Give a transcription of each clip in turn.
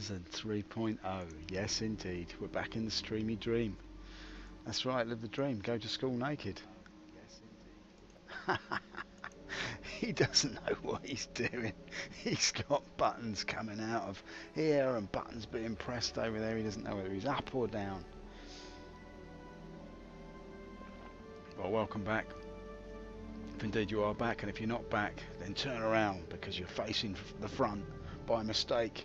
Citizen 3.0. Yes, indeed. We're back in the streamy dream. That's right, live the dream. Go to school naked. He doesn't know what he's doing. He's got buttons coming out of here and buttons being pressed over there. He doesn't know whether he's up or down. Well, welcome back. If indeed you are back, and if you're not back, then turn around because you're facing the front by mistake.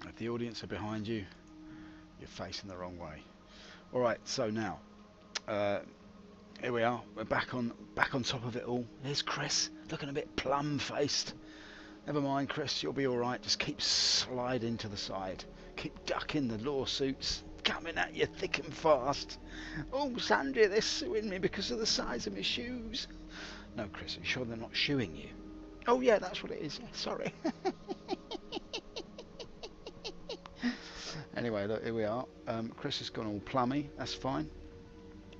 If the audience are behind you, you're facing the wrong way. All right, so now here we are. We're back on top of it all. Here's Chris, looking a bit plum-faced. Never mind, Chris, you'll be all right. Just keep sliding to the side. Keep ducking the lawsuits coming at you thick and fast. Oh, Sandra, they're suing me because of the size of my shoes. No, Chris, are you sure they're not shoeing you? Oh yeah, that's what it is. Yeah, sorry. Anyway, look, here we are. Chris has gone all plummy. That's fine.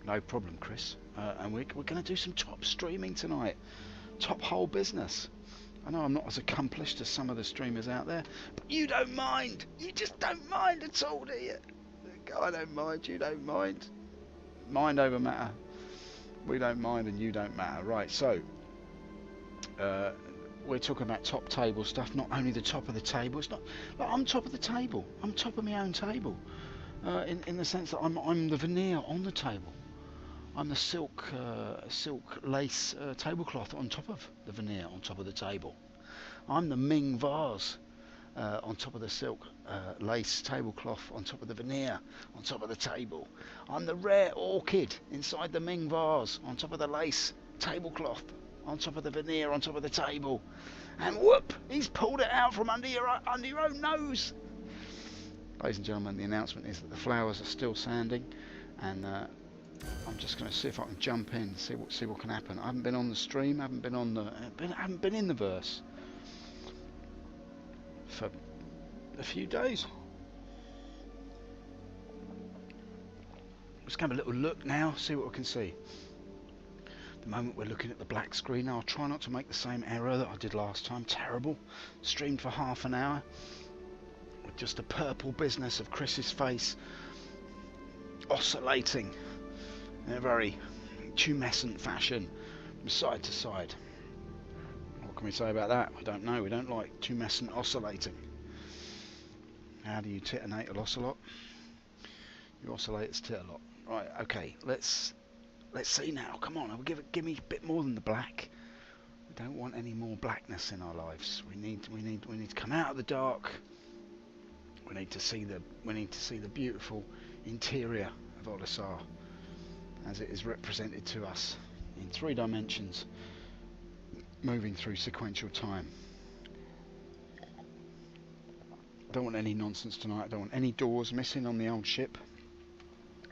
No problem, Chris. And we're going to do some top streaming tonight. Top hole business. I know I'm not as accomplished as some of the streamers out there, but you don't mind. You just don't mind at all, do you? I don't mind. You don't mind. Mind over matter. We don't mind and you don't matter. Right, so we're talking about top table stuff, not only the top of the table. It's not like I'm top of the table. I'm top of my own table, in the sense that I'm the veneer on the table. I'm the silk lace tablecloth on top of the veneer on top of the table. I'm the Ming vase on top of the silk lace tablecloth on top of the veneer on top of the table. I'm the rare orchid inside the Ming vase on top of the lace tablecloth on top of the veneer on top of the table. And whoop, he's pulled it out from under your own nose. Ladies and gentlemen, the announcement is that the flowers are still sanding, and I'm just going to see if I can jump in and see what can happen. I haven't been on the stream, haven't been in the verse for a few days. Let's have a little look now, see what we can see. The moment we're looking at the black screen, I'll try not to make the same error that I did last time. Terrible. Streamed for half an hour with just a purple business of Chris's face oscillating in a very tumescent fashion from side to side. What can we say about that? I don't know. We don't like tumescent oscillating. How do you titinate an ocelot? You oscillate its tit a lot. Right, okay, let's see now. Come on, give me a bit more than the black. We don't want any more blackness in our lives. We need to come out of the dark. We need to see the beautiful interior of Odyssar as it is represented to us in 3 dimensions, moving through sequential time. Don't want any nonsense tonight. I don't want any doors missing on the old ship.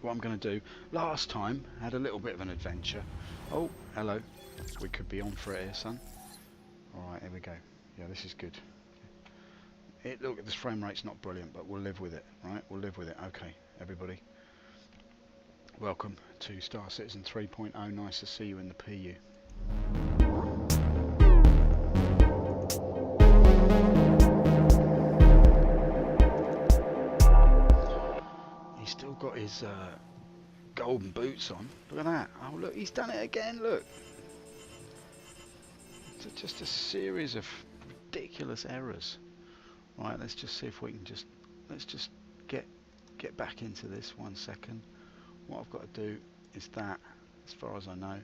What I'm going to do, last time I had a little bit of an adventure. Oh, hello. We could be on for it here, son. Alright, here we go. Yeah, this is good. Look, this frame rate's not brilliant, but we'll live with it, right? We'll live with it. Okay, everybody. Welcome to Star Citizen 3.0. Nice to see you in the PU. He's still got his golden boots on. Look at that. Oh, look, he's done it again. Look. It's just a series of ridiculous errors. Right, let's just see if we can let's just get back into this 1 second. What I've got to do is that, as far as I know,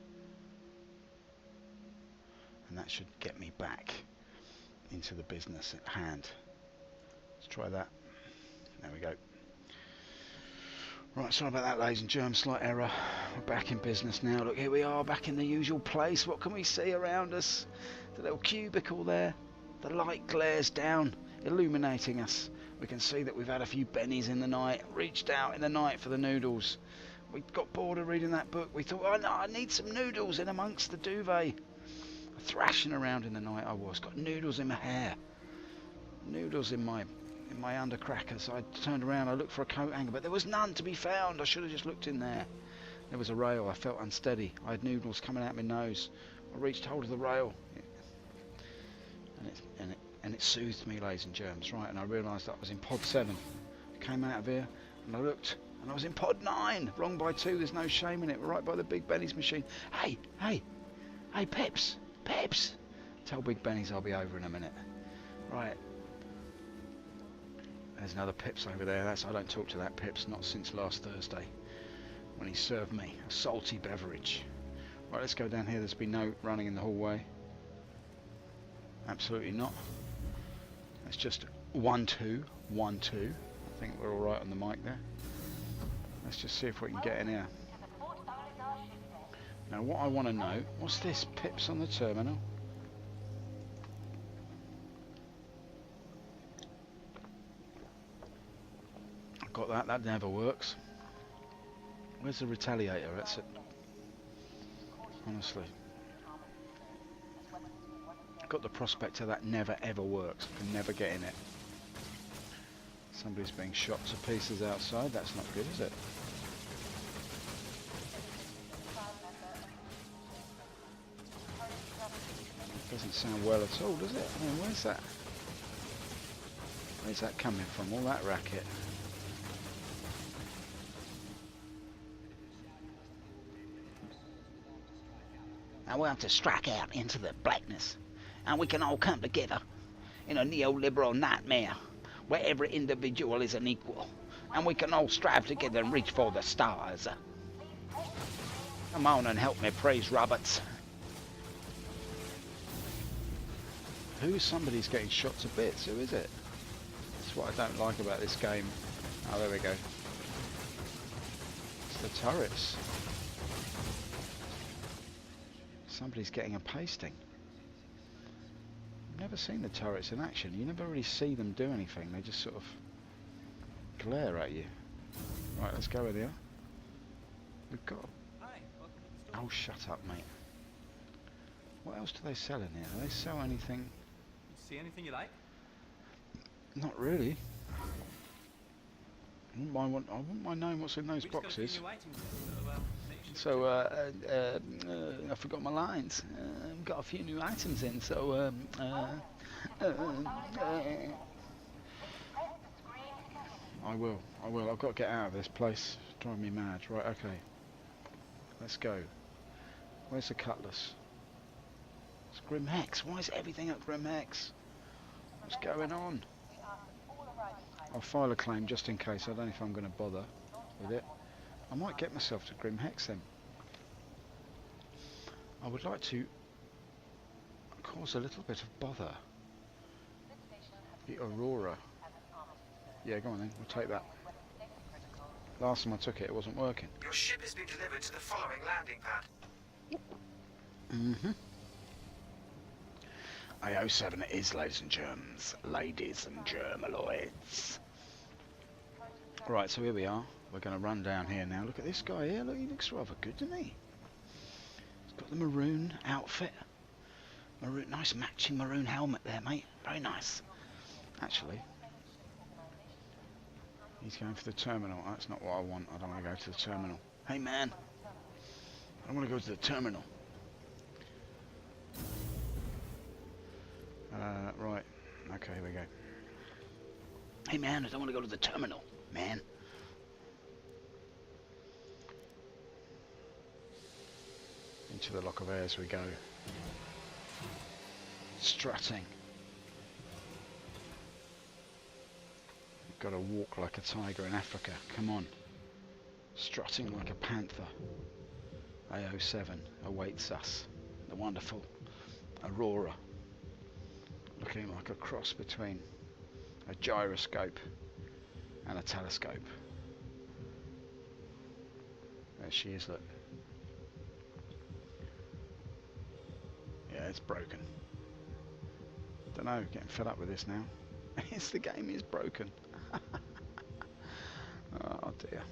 and that should get me back into the business at hand. Let's try that. There we go. Right, sorry about that, ladies and germs, slight error. We're back in business now. Look, here we are, back in the usual place. What can we see around us? The little cubicle there. The light glares down, illuminating us. We can see that we've had a few bennies in the night, reached out in the night for the noodles. We got bored of reading that book. We thought, oh no, I need some noodles in amongst the duvet. Thrashing around in the night I was. Got noodles in my hair. Noodles in my undercrackers. I turned around, I looked for a coat hanger, but there was none to be found. I should have just looked in there. There was a rail. I felt unsteady. I had noodles coming out my nose. I reached hold of the rail. and it soothed me, ladies and germs, right? And I realised that I was in pod 7. I came out of here and I looked and I was in pod 9. Wrong by 2, there's no shame in it. Right by the Big Benny's machine. Hey, Pips. Tell Big Benny's I'll be over in a minute. Right. There's another Pips over there. I don't talk to that Pips, not since last Thursday, when he served me a salty beverage. Right, let's go down here. There's been no running in the hallway. Absolutely not. It's just 1 2 1 2. I think we're all right on the mic there. Let's just see if we can get in here. Now what I want to know, what's this? Pips on the terminal? I've got that. That never works. Where's the retaliator? That's it. Honestly. Got the prospector that never ever works. I can never get in it. Somebody's being shot to pieces outside. That's not good, is it? Doesn't sound well at all, does it? I mean, where's that? Where's that coming from? All that racket. And we have to strike out into the blackness, and we can all come together in a neoliberal nightmare where every individual is an equal, and we can all strive together and reach for the stars. Come on and help me praise Roberts. Somebody's getting shot to bits. Who is it? That's what I don't like about this game. Oh, there we go. It's the turrets. Somebody's getting a pasting. I've never seen the turrets in action. You never really see them do anything. They just sort of glare at you. Right, let's go in here. We've got... Oh, shut up, mate. What else do they sell in here? Do they sell anything? See anything you like? Not really. I wouldn't mind knowing what's in those boxes. So, I forgot my lines. Got a few new items in, so, I will. I've got to get out of this place. It's driving me mad. Right, okay. Let's go. Where's the cutlass? It's Grim Hex. Why is everything at Grim Hex? What's going on? I'll file a claim just in case. I don't know if I'm going to bother with it. I might get myself to Grim Hex then. I would like to cause a little bit of bother. The Aurora. Yeah, go on then. We'll take that. Last time I took it, it wasn't working. Your ship has been delivered to the following landing pad. Mm-hmm. AO7 it is, ladies and germs. Ladies and germaloids. Right, so here we are. We're going to run down here now. Look at this guy here. Look, he looks rather good, doesn't he? He's got the maroon outfit. Nice matching maroon helmet there, mate. Very nice. Actually, he's going for the terminal. That's not what I want. I don't want to go to the terminal. Hey, man. I want to go to the terminal. Right. Okay, here we go. Hey, man, I don't want to go to the terminal, man. Into the lock of airs we go. Strutting. You've got to walk like a tiger in Africa. Come on. Strutting like a panther. AO7 awaits us. The wonderful Aurora. Looking like a cross between a gyroscope and a telescope. There she is, look. Yeah, it's broken. Don't know, getting fed up with this now. The game is broken. Oh dear.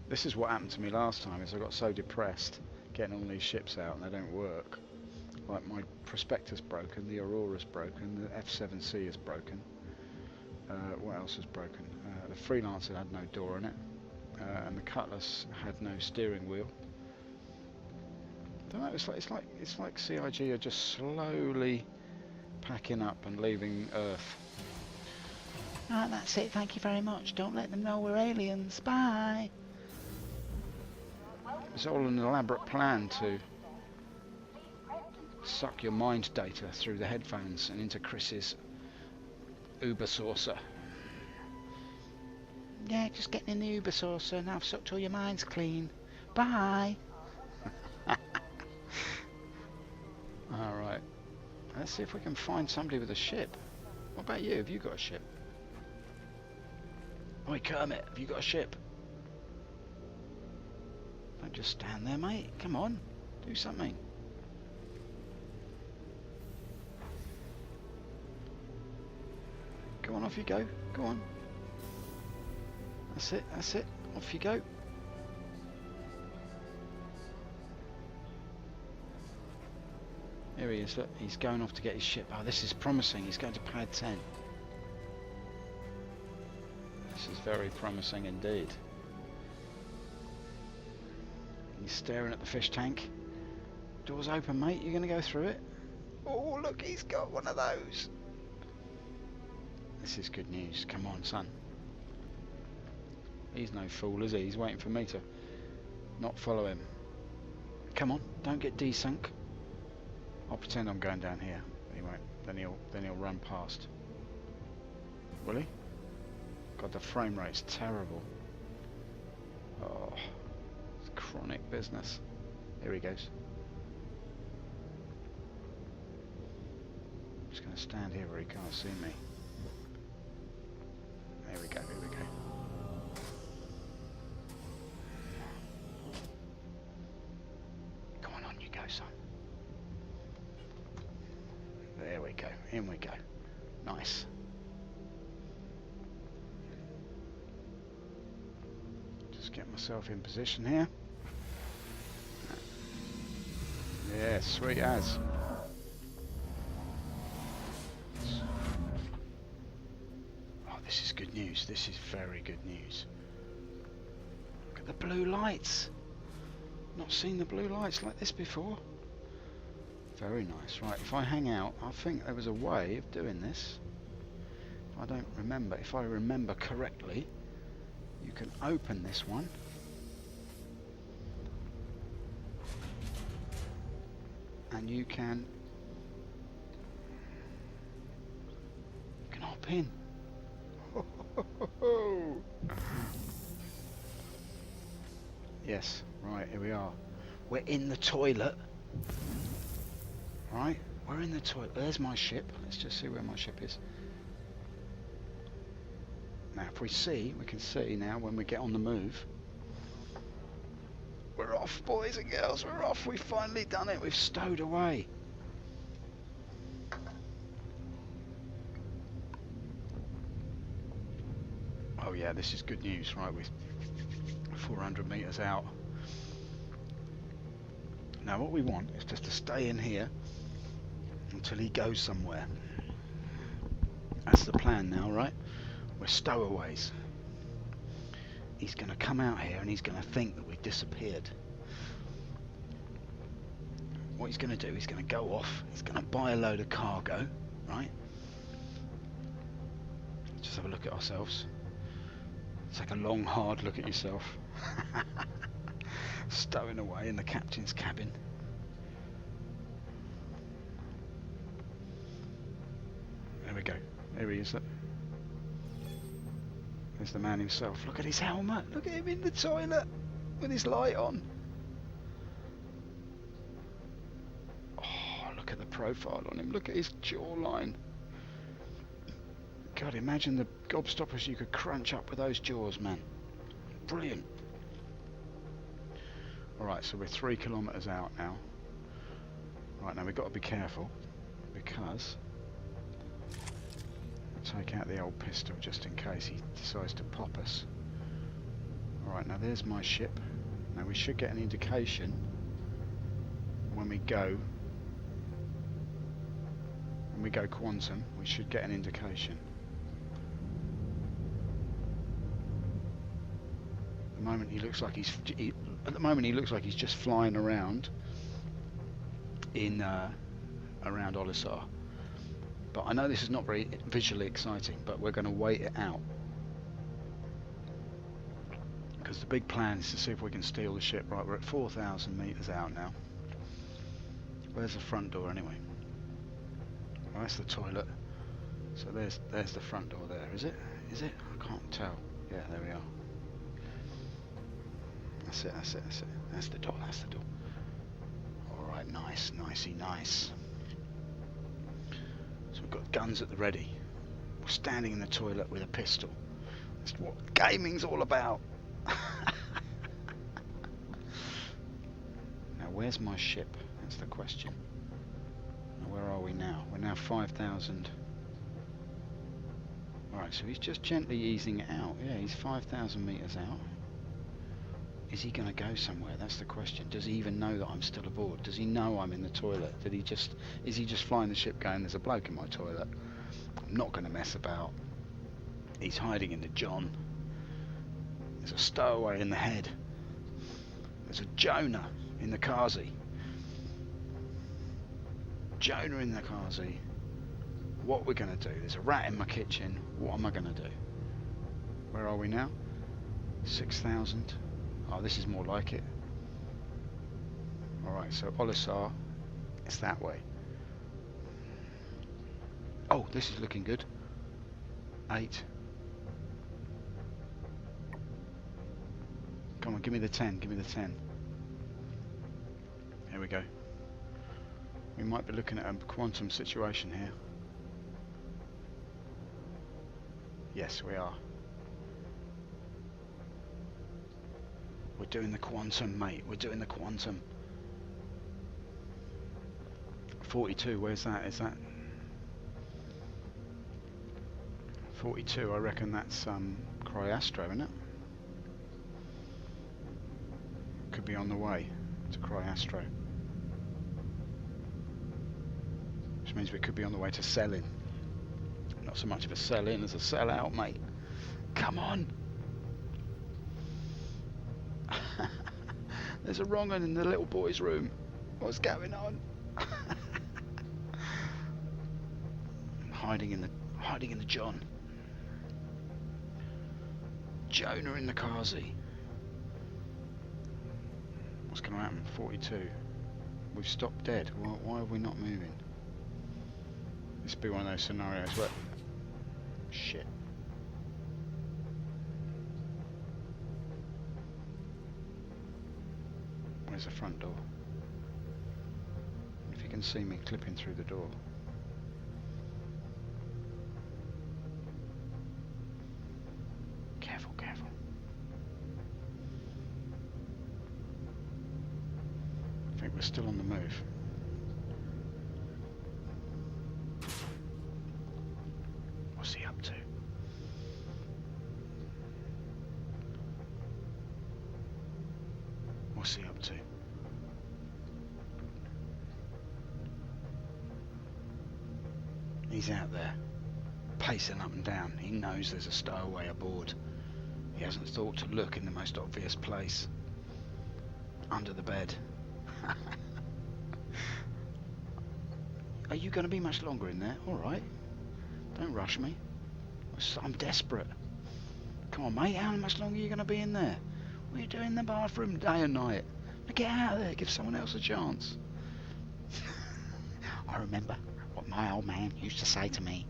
This is what happened to me last time, is I got so depressed getting all these ships out and they don't work. Like my Prospector's broken, the Aurora's broken, the F7C is broken. What else is broken? The Freelancer had no door in it, and the Cutlass had no steering wheel. I don't know. It's like CIG are just slowly packing up and leaving Earth. Ah, that's it. Thank you very much. Don't let them know we're aliens. Bye. It's all an elaborate plan to suck your mind data through the headphones and into Chris's Uber saucer. Yeah, just getting in the Uber saucer. Now I've sucked all your minds clean. Bye. Alright. Let's see if we can find somebody with a ship. What about you? Have you got a ship? Oi, Kermit, have you got a ship? Don't just stand there, mate. Come on, do something. Go on, off you go. Go on. That's it, that's it. Off you go. Here he is, look. He's going off to get his ship. Oh, this is promising. He's going to pad 10. This is very promising indeed. He's staring at the fish tank. Door's open, mate. You're going to go through it? Oh, look, he's got one of those. This is good news. Come on, son. He's no fool, is he? He's waiting for me to not follow him. Come on, don't get desunk. I'll pretend I'm going down here. He won't. Then he'll run past. Will he? God, the frame rate's terrible. Oh, it's chronic business. Here he goes. I'm just going to stand here where he can't see me. Here we go, here we go. Come on, you go, son. There we go, in we go. Nice. Just get myself in position here. Yeah, sweet as. Oh, this is good news. This is very good news. Look at the blue lights. Not seen the blue lights like this before. Very nice. Right, if I hang out, I think there was a way of doing this. I don't remember. If I remember correctly, you can open this one. And you can hop in. Yes, right, here we are. We're in the toilet. Right, we're in the toilet. There's my ship. Let's just see where my ship is. Now, if we can see now when we get on the move. We're off, boys and girls. We're off. We've finally done it. We've stowed away. Oh yeah, this is good news, right? We're 400 meters out. Now what we want is just to stay in here until he goes somewhere. That's the plan now, right? We're stowaways. He's going to come out here and he's going to think that we've disappeared. What he's going to do, he's going to go off, he's going to buy a load of cargo, right? Just have a look at ourselves. Take a long, hard look at yourself. Stowing away in the captain's cabin. There we go. There he is. There's the man himself. Look at his helmet. Look at him in the toilet with his light on. Oh, look at the profile on him. Look at his jawline. God, imagine the gobstoppers you could crunch up with those jaws, man. Brilliant. Alright, so we're 3 kilometers out now. Right, now we've got to be careful because take out the old pistol just in case he decides to pop us. Alright, now there's my ship. Now we should get an indication when we go quantum. We should get an indication. At the moment he looks like he's just flying around in around Olisar. But I know this is not very visually exciting, but we're going to wait it out. Because the big plan is to see if we can steal the ship. Right, we're at 4,000 metres out now. Where's the front door anyway? Well, that's the toilet. So there's the front door there, is it? Is it? I can't tell. Yeah, there we are. That's it, that's it, that's it. That's the door, that's the door. Alright, nice, nicey nice. So we've got guns at the ready. We're standing in the toilet with a pistol. That's what gaming's all about. Now where's my ship? That's the question. Now, where are we now? We're now 5,000. Alright, so he's just gently easing it out. Yeah, he's 5,000 metres out. Is he going to go somewhere? That's the question. Does he even know that I'm still aboard? Does he know I'm in the toilet? Is he just flying the ship going, there's a bloke in my toilet? I'm not going to mess about. He's hiding in the John. There's a stowaway in the head. There's a Jonah in the Khazi. Jonah in the Khazi. What we're going to do? There's a rat in my kitchen. What am I going to do? Where are we now? 6,000. Oh, this is more like it. Alright, so Olisar, it's that way. Oh, this is looking good. 8. Come on, give me the 10, give me the 10. Here we go. We might be looking at a quantum situation here. Yes, we are. We're doing the quantum, mate. We're doing the quantum. 42, where's that? Is that 42? I reckon that's Cryastro, isn't it? Could be on the way to Cryastro. Which means we could be on the way to sell-in. Not so much of a sell-in as a sell-out, mate. Come on! There's a wrong one in the little boy's room. What's going on? hiding in the John. Jonah in the Khazi. What's going to happen? 42. We've stopped dead. Why are we not moving? This would be one of those scenarios where... Shit. Where's the front door? If you can see me clipping through the door. Careful, careful. I think we're still on the move. What's he up to? What's he up to? He's out there, pacing up and down. He knows there's a stowaway aboard. He hasn't thought to look in the most obvious place. Under the bed. Are you going to be much longer in there? Alright. Don't rush me. I'm desperate. Come on, mate. How much longer are you going to be in there? What are you doing in the bathroom day and night? Now get out of there. Give someone else a chance. I remember what my old man used to say to me.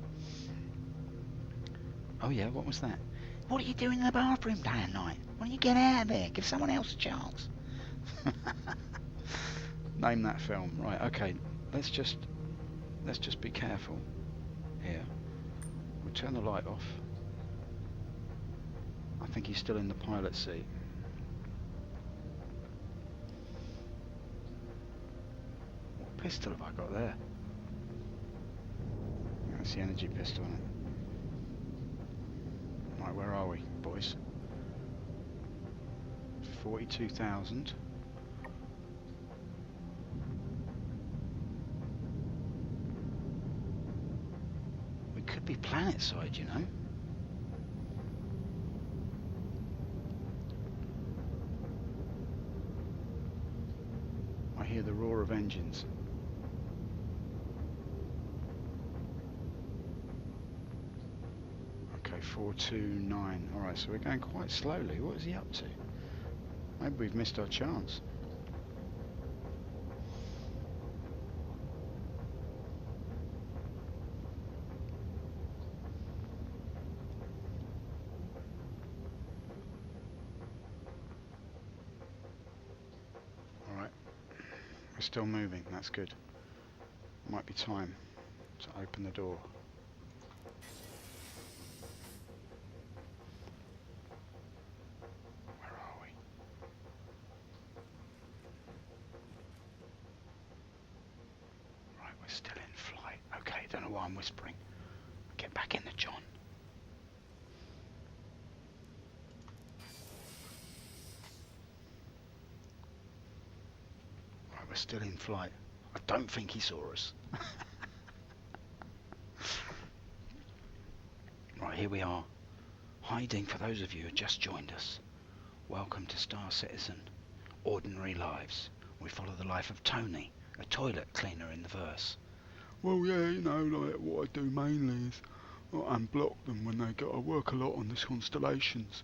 Oh yeah, what was that? What are you doing in the bathroom day and night? Why don't you get out of there? Give someone else a chance. Name that film. Right, okay. Let's just be careful here. We'll turn the light off. I think he's still in the pilot seat. What pistol have I got there? That's the energy pistol, isn't it? Right, where are we, boys? 42,000. We could be planet side, you know. I hear the roar of engines. Okay, 429. Alright, so we're going quite slowly. What is he up to? Maybe we've missed our chance. Alright, we're still moving, that's good. Might be time to open the door. Where are we? Right, we're still in flight. Okay, don't know why I'm whispering. Get back in the John. Right, we're still in flight. I don't think he saw us. Right, here we are. Hiding for those of you who just joined us. Welcome to Star Citizen. Ordinary Lives. We follow the life of Tony, a toilet cleaner in the verse. Well, yeah, you know, like what I do mainly is I unblock them when they go. I work a lot on the constellations.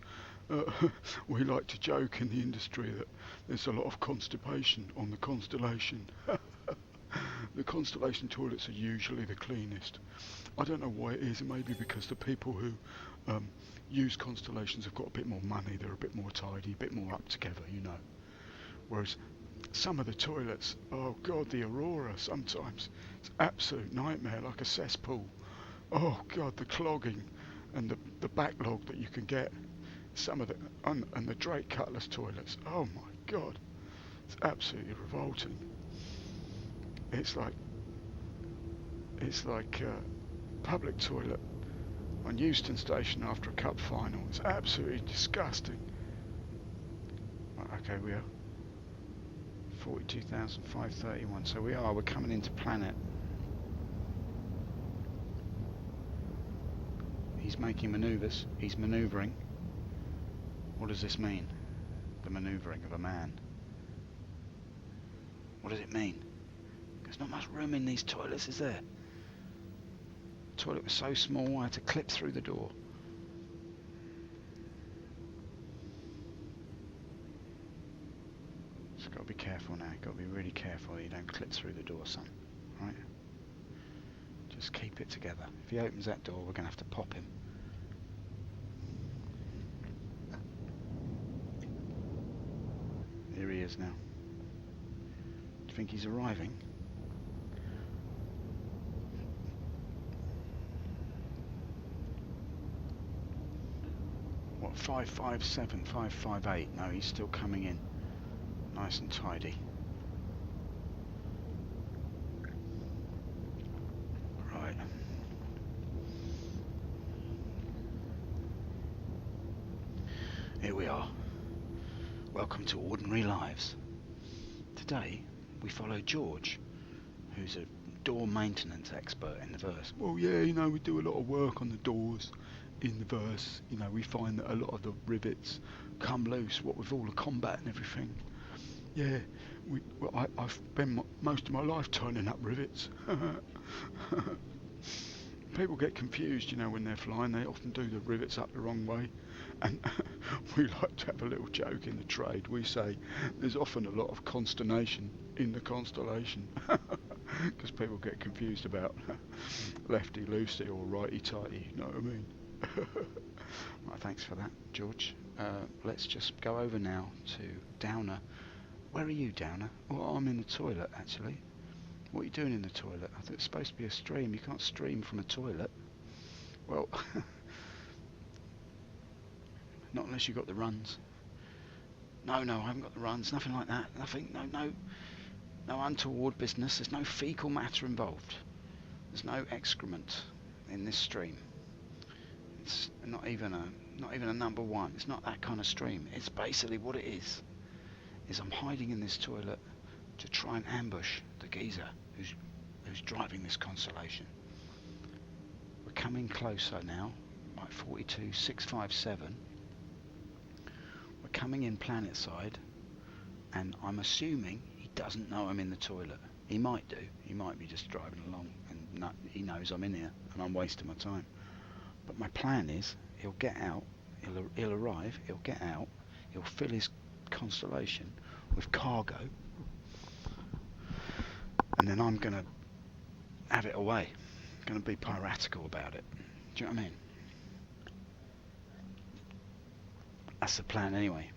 We like to joke in the industry that there's a lot of constipation on the constellation. The constellation toilets are usually the cleanest. I don't know why it is. It may be because the people who use constellations have got a bit more money. They're a bit more tidy, a bit more up together, you know. Whereas some of the toilets, oh God, the Aurora sometimes, it's absolute nightmare, like a cesspool. Oh God, the clogging and the backlog that you can get. Some of the, and the Drake Cutlass toilets, oh my God, it's absolutely revolting. It's like public toilet on Euston Station after a cup final. It's absolutely disgusting. Right, okay, we are 42,531. So we're coming into planet. He's making maneuvers. He's maneuvering. What does this mean? The maneuvering of a man. What does it mean? There's not much room in these toilets, is there? The toilet was so small I had to clip through the door. Just got to be careful now. Got to be really careful you don't clip through the door, son. Right? Just keep it together. If he opens that door, we're going to have to pop him. Here he is now. Do you think he's arriving? What, 557, 558? No, he's still coming in. Nice and tidy. Right. Here we are. Welcome to Ordinary Lives. Today we follow George, who's a door maintenance expert in the verse. Well, yeah, you know, we do a lot of work on the doors in the verse. You know, we find that a lot of the rivets come loose, what with all the combat and everything. Yeah, I've spent most of my life tightening up rivets. People get confused, you know, when they're flying. They often do the rivets up the wrong way. And we like to have a little joke in the trade. We say there's often a lot of consternation in the constellation. Because people get confused about lefty-loosey or righty-tighty, you know what I mean? Right, thanks for that, George. Let's just go over now to Downer. Where are you, Downer? Well, I'm in the toilet, actually. What are you doing in the toilet? I thought it's supposed to be a stream. You can't stream from a toilet. Well, not unless you've got the runs. No, I haven't got the runs. Nothing like that. Nothing. No untoward business. There's no fecal matter involved. There's no excrement in this stream. It's not even a number one. It's not that kind of stream. It's basically what it is I'm hiding in this toilet to try and ambush the geezer who's driving this constellation. We're coming closer now, like 42,657. We're coming in planet side, and I'm assuming he doesn't know I'm in the toilet. He might do. He might be just driving along and he knows I'm in here and I'm wasting my time. But my plan is he'll get out, he'll arrive, he'll get out, he'll fill his constellation with cargo, and then I'm going to have it away. I'm going to be piratical about it. Do you know what I mean? That's the plan anyway.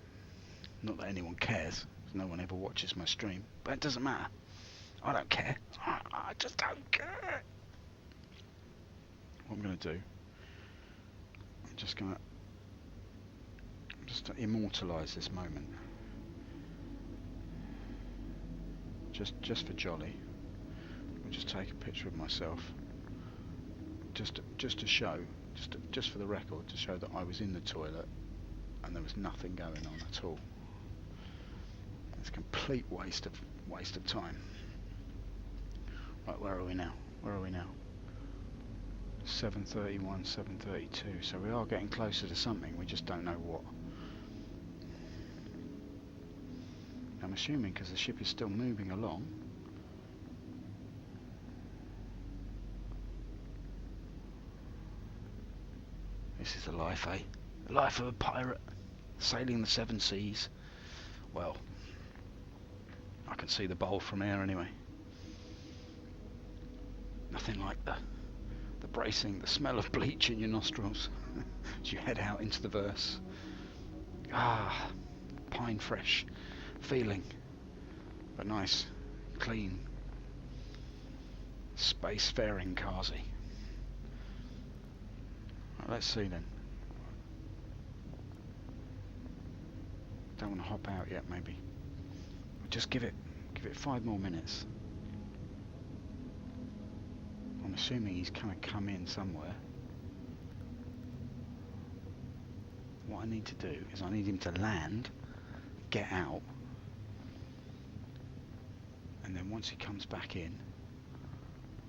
Not that anyone cares. No one ever watches my stream. But it doesn't matter. I don't care. I just don't care. What I'm going to do, I'm just going to immortalise this moment. Just for jolly. I'll just take a picture of myself. Just to show, just for the record, to show that I was in the toilet and there was nothing going on at all. It's a complete waste of time. Right, where are we now? 7:31, 7:32. So we are getting closer to something. We just don't know what. I'm assuming because the ship is still moving along. This is the life, eh? The life of a pirate, sailing the seven seas. Well, I can see the bowl from here anyway. Nothing like the bracing, the smell of bleach in your nostrils as you head out into the verse. Ah, pine fresh feeling, but nice, clean, spacefaring Khazi. Right, let's see then. Don't want to hop out yet, maybe. Just give it 5 more minutes. I'm assuming he's kind of come in somewhere. What I need to do is I need him to land, get out, and then once he comes back in,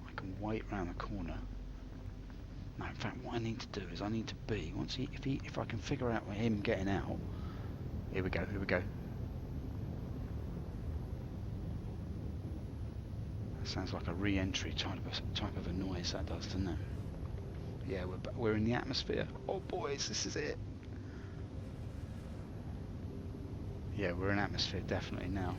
I can wait round the corner. No, in fact, what I need to do is I need to be if I can figure out him getting out. Here we go. Sounds like a re-entry type of a noise, that does, doesn't it? Yeah, we're in the atmosphere. Oh boys, this is it. Yeah, we're in atmosphere definitely now.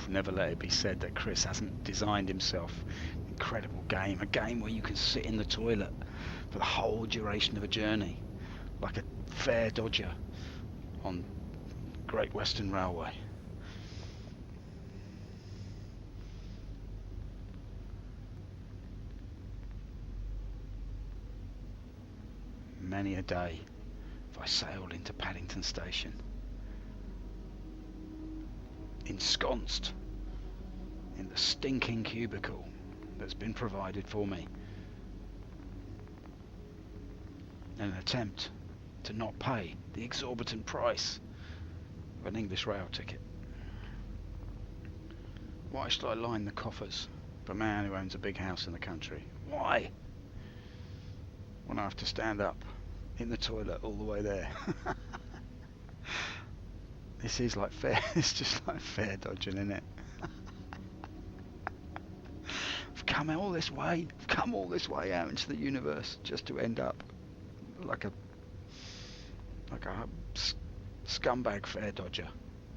Never let it be said that Chris hasn't designed himself an incredible game, a game where you can sit in the toilet for the whole duration of a journey, like a fare dodger on Great Western Railway. Many a day if I sailed into Paddington Station, ensconced in the stinking cubicle that's been provided for me, in an attempt to not pay the exorbitant price of an English rail ticket. Why should I line the coffers of a man who owns a big house in the country? Why? When I have to stand up in the toilet all the way there. This is like fair. It's just like fair dodging, isn't it? I've come all this way. I've come all this way out into the universe just to end up like a scumbag fair dodger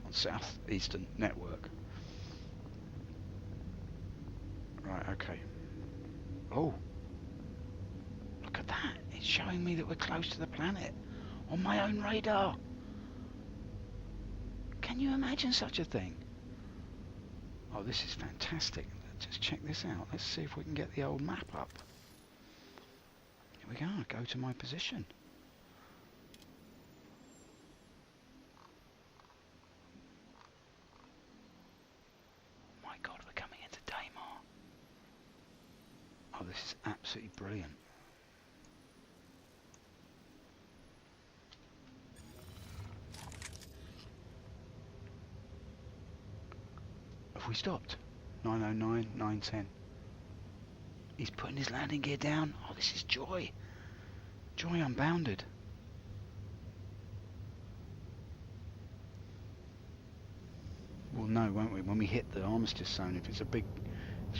on South Eastern Network. Right. Okay. Oh. Look at that. It's showing me that we're close to the planet on my own radar. Can you imagine such a thing? Oh, this is fantastic. Let's just check this out. Let's see if we can get the old map up. Here we go. Go to my position. Oh my God, we're coming into Daymar. Oh, this is absolutely brilliant. Have we stopped? 909, 910. He's putting his landing gear down. Oh, this is joy. Joy unbounded. We'll know, won't we, when we hit the armistice zone. If it's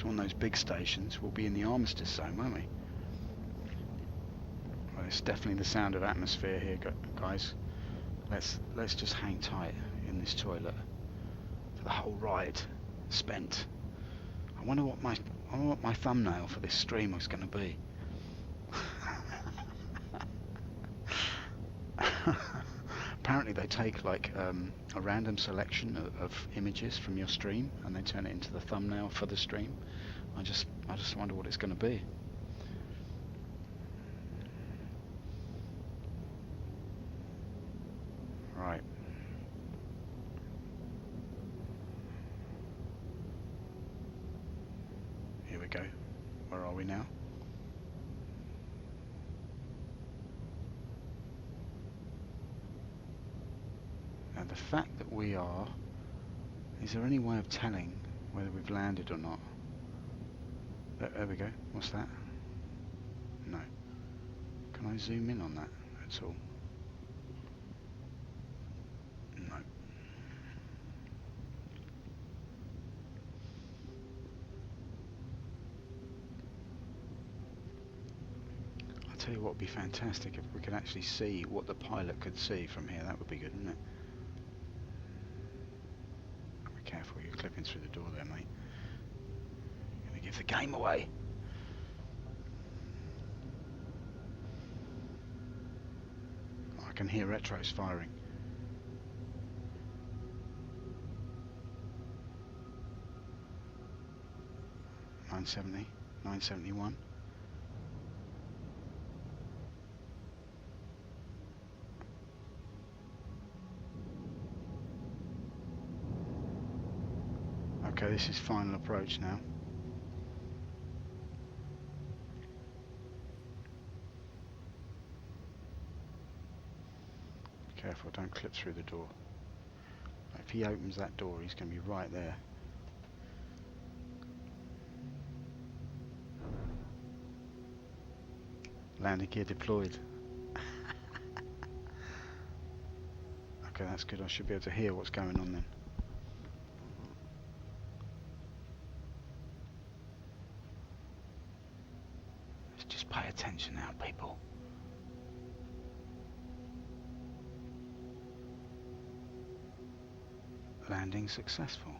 one of those big stations, we'll be in the armistice zone, won't we? It's definitely the sound of atmosphere here, guys. Let's just hang tight in this toilet for the whole ride spent. I wonder what my thumbnail for this stream was going to be. Apparently they take like a random selection of images from your stream and they turn it into the thumbnail for the stream. I just wonder what it's going to be. Right. Here we go. Where are we now? Now the fact that we are... Is there any way of telling whether we've landed or not? There we go. What's that? No. Can I zoom in on that at all? No. I'll tell you what would be fantastic if we could actually see what the pilot could see from here. That would be good, wouldn't it? Be careful, you're clipping through the door there, mate. You're going to give the game away. I can hear retros firing. $970, $971. Okay, this is final approach now. Careful, don't clip through the door. If he opens that door, he's going to be right there. Landing gear deployed. Okay, that's good. I should be able to hear what's going on then. Let's just pay attention now, people. Landing successful.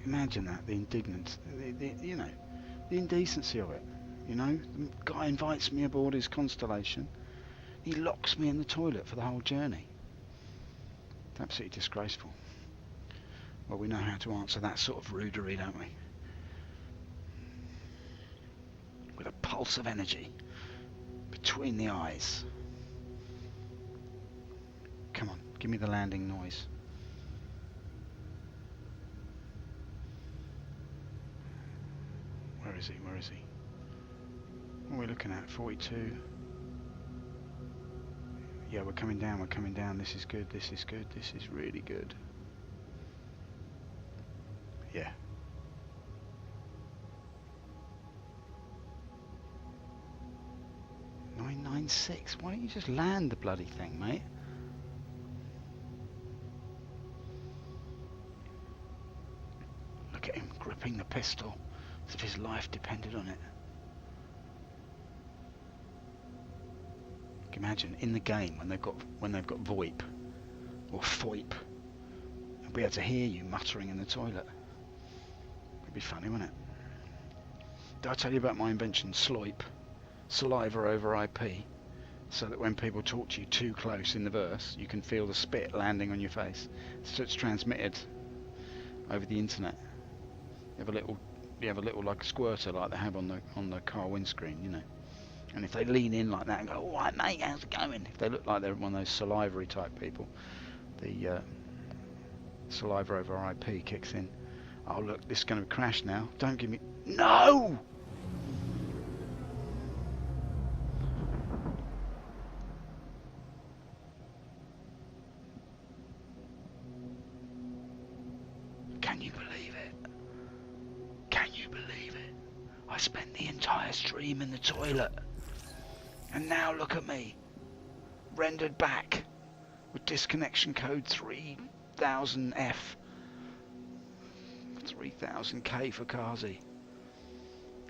Imagine that, the indignance, you know, the indecency of it. You know, the guy invites me aboard his Constellation. He locks me in the toilet for the whole journey. It's absolutely disgraceful. Well, we know how to answer that sort of rudery, don't we? With a pulse of energy between the eyes. Come on, give me the landing noise. Where is he? Where is he? What are we looking at? 42. Yeah, we're coming down, we're coming down. This is good, this is good, this is really good. Yeah. $996. Why don't you just land the bloody thing, mate? Look at him gripping the pistol as if his life depended on it. Imagine in the game when they've got VoIP or FOIP, they'll be able to hear you muttering in the toilet. It'd be funny, wouldn't it? Did I tell you about my invention, SLOIP? Saliva over IP, so that when people talk to you too close in the verse, you can feel the spit landing on your face. So it's transmitted over the internet. You have a little like squirter like they have on the car windscreen, you know. And if they lean in like that and go, "All right, mate, how's it going?" If they look like they're one of those salivary type people, the saliva over IP kicks in. Oh look, this is going to crash now. Don't give me... No! Can you believe it? Can you believe it? I spent the entire stream in the toilet. And now look at me. Rendered back with disconnection code 3000 F. 3000 K for Khazi.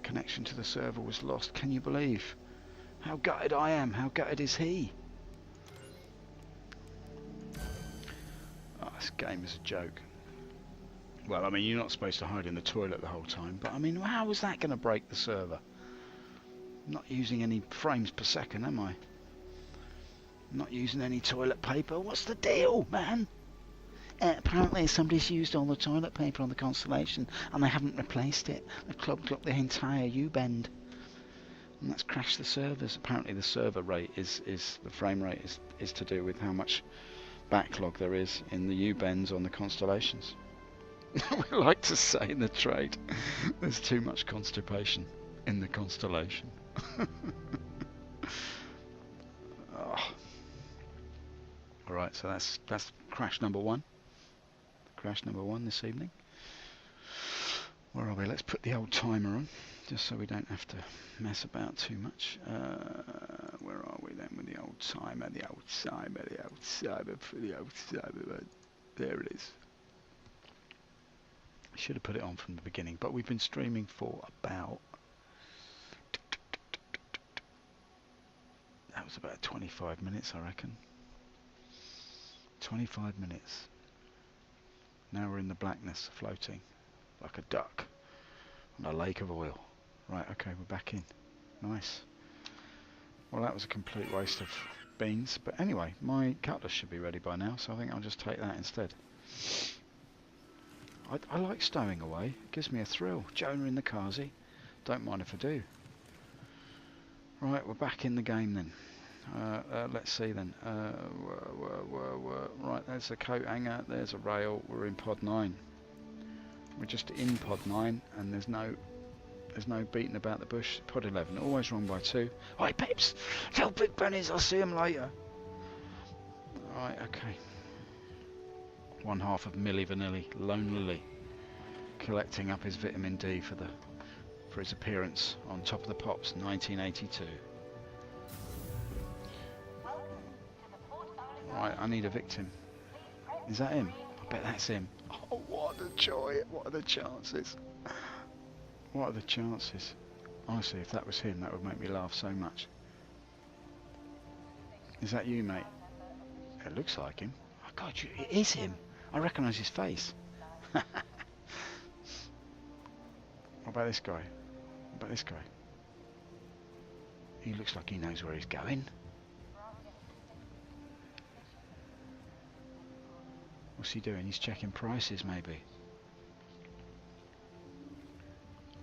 Connection to the server was lost. Can you believe? How gutted I am. How gutted is he? Oh, this game is a joke. Well, I mean, you're not supposed to hide in the toilet the whole time, but I mean, how is that going to break the server? I'm not using any frames per second, am I? I'm not using any toilet paper. What's the deal, man? Apparently somebody's used all the toilet paper on the Constellation and they haven't replaced it. They've clogged up the entire U-bend. And that's crashed the servers. Apparently the server rate is the frame rate is to do with how much backlog there is in the U-bends on the Constellations. We like to say in the trade, there's too much constipation in the Constellation. Oh. Alright, so that's crash number one. Crash number one this evening. Where are we? Let's put the old timer on, just so we don't have to mess about too much. Where are we then with the old timer? The old timer, the old timer, for the old timer. There it is. I should have put it on from the beginning, but we've been streaming for about... That was about 25 minutes, I reckon. 25 minutes. Now we're in the blackness, floating like a duck on a lake of oil. Right, okay, we're back in. Nice. Well, that was a complete waste of beans, but anyway, my cutlass should be ready by now, so I think I'll just take that instead. I like stowing away. It gives me a thrill. Jonah in the Khazi. Don't mind if I do. Right, we're back in the game then. Let's see then. Right, there's a coat hanger, there's a rail, we're in pod 9. We're just in pod 9 and there's no beating about the bush. Pod 11, always wrong by 2. Hi Pips! Tell Big Benny's I'll see him later. Right, okay. One half of Milli Vanilli, Lone Lily, collecting up his vitamin D for his appearance on Top of the Pops 1982. Right, I need a victim. Is that him? I bet that's him. Oh, what a joy! What are the chances? What are the chances? Honestly, if that was him, that would make me laugh so much. Is that you, mate? It looks like him. Oh God, it is him. I recognise his face. What about this guy? What about this guy? He looks like he knows where he's going. What's he doing? He's checking prices, maybe.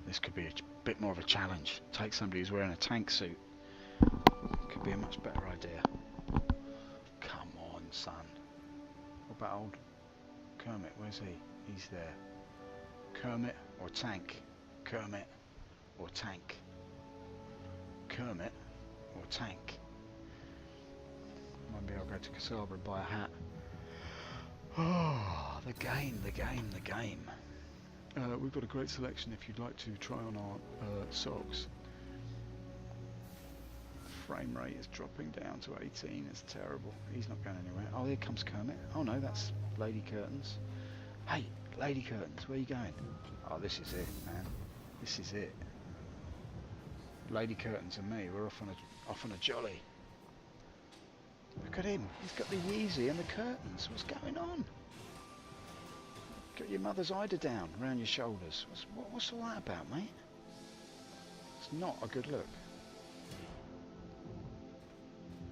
This could be a bit more of a challenge. Take somebody who's wearing a tank suit. Could be a much better idea. Come on, son. What about old Kermit? Where's he? He's there. Kermit or tank? Kermit or tank? Kermit or tank? Maybe I'll go to Casabra and buy a hat. Oh, the game. We've got a great selection if you'd like to try on our socks. Frame rate is dropping down to 18. It's terrible. He's not going anywhere. Oh, here comes Kermit. Oh no, that's Lady Curtains. Hey, Lady Curtains, where are you going? Oh, this is it, man. This is it. Lady Curtains and me, we're off on a jolly. Look at him. He's got the Yeezy and the curtains. What's going on? Got your mother's eider down around your shoulders. What's all that about, mate? It's not a good look.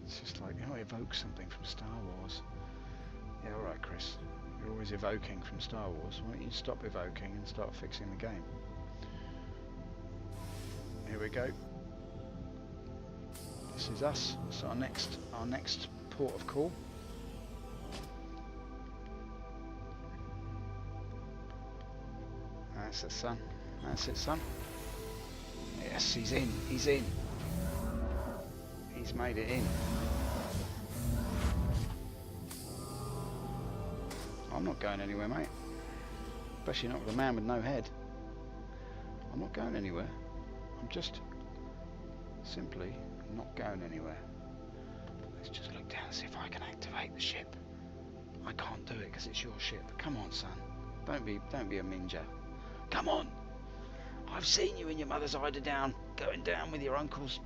It's just like, it evokes something from Star Wars. Yeah, alright, Chris. You're always evoking from Star Wars. Why don't you stop evoking and start fixing the game? Here we go. This is us. It's our next port of call. That's it, son. That's it, son. Yes, he's in. He's in. He's made it in. I'm not going anywhere, mate. Especially not with a man with no head. I'm not going anywhere. I'm just simply not going anywhere. Let's just look down and see if I can activate the ship. I can't do it because it's your ship. Come on, son. Don't be a ninja. Come on. I've seen you in your mother's eider-down, going down with your uncle's